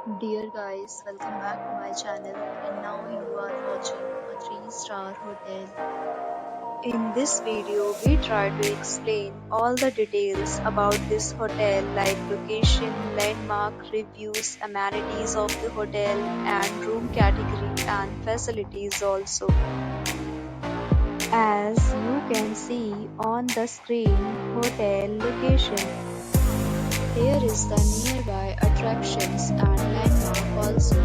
Dear guys, welcome back to my channel and now you are watching a 3-star hotel. In this video, we try to explain all the details about this hotel like location, landmark, reviews, amenities of the hotel and room category and facilities also. As you can see on the screen, hotel location. Here is the nearby attractions and landmark also.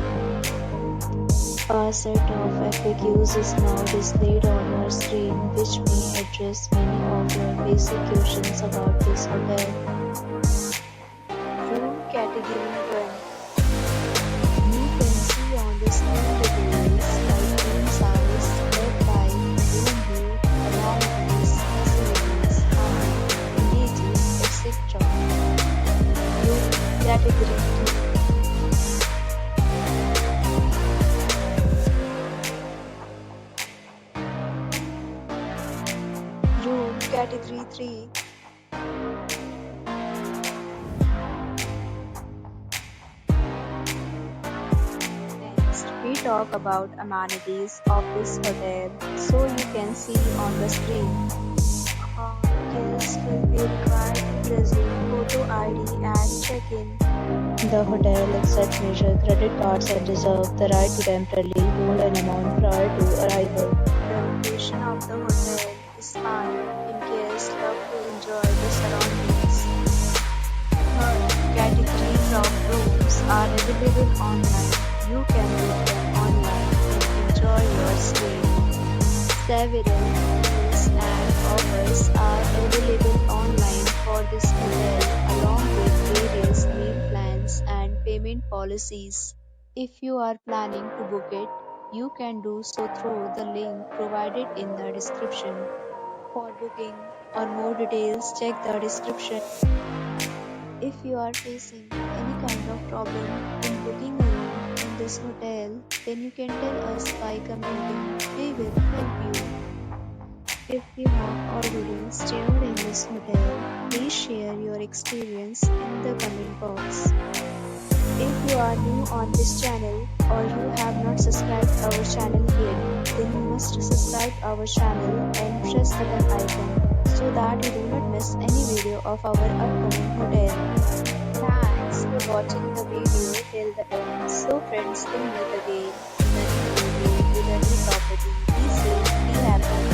A set of FAQs is now displayed on your screen which may address many of your basic questions about this hotel. Room category 1. You can see on the screen details like room size, bed type, room view, amenities, facilities, amenities, etc. Room category 2. Room category 3. Next, we talk about amenities of this hotel. So you can see on the screen. Guests will be required to present photo ID and check-in. The hotel accepts major credit cards and reserves the right to temporarily hold an amount prior to arrival. The location of the hotel is fine in case love to enjoy the surroundings. Third, categories of rooms are available online. You can book them online and enjoy your stay. Several deals and offers are available online for this hotel along with various meal plans and payment policies. If you are planning to book it, you can do so through the link provided in the description. For booking or more details, check the description. If you are facing any kind of problem in booking a room in this hotel, then you can tell us by commenting. We will help you. If you have already stayed in this hotel, please share your experience in the comment box. If you are new on this channel or you have not subscribed our channel yet, then you must subscribe our channel and press the bell icon so that you do not miss any video of our upcoming hotel. Thanks for watching the video till the end. So friends, we'll meet again in a new video with a new property. Be safe, be happy.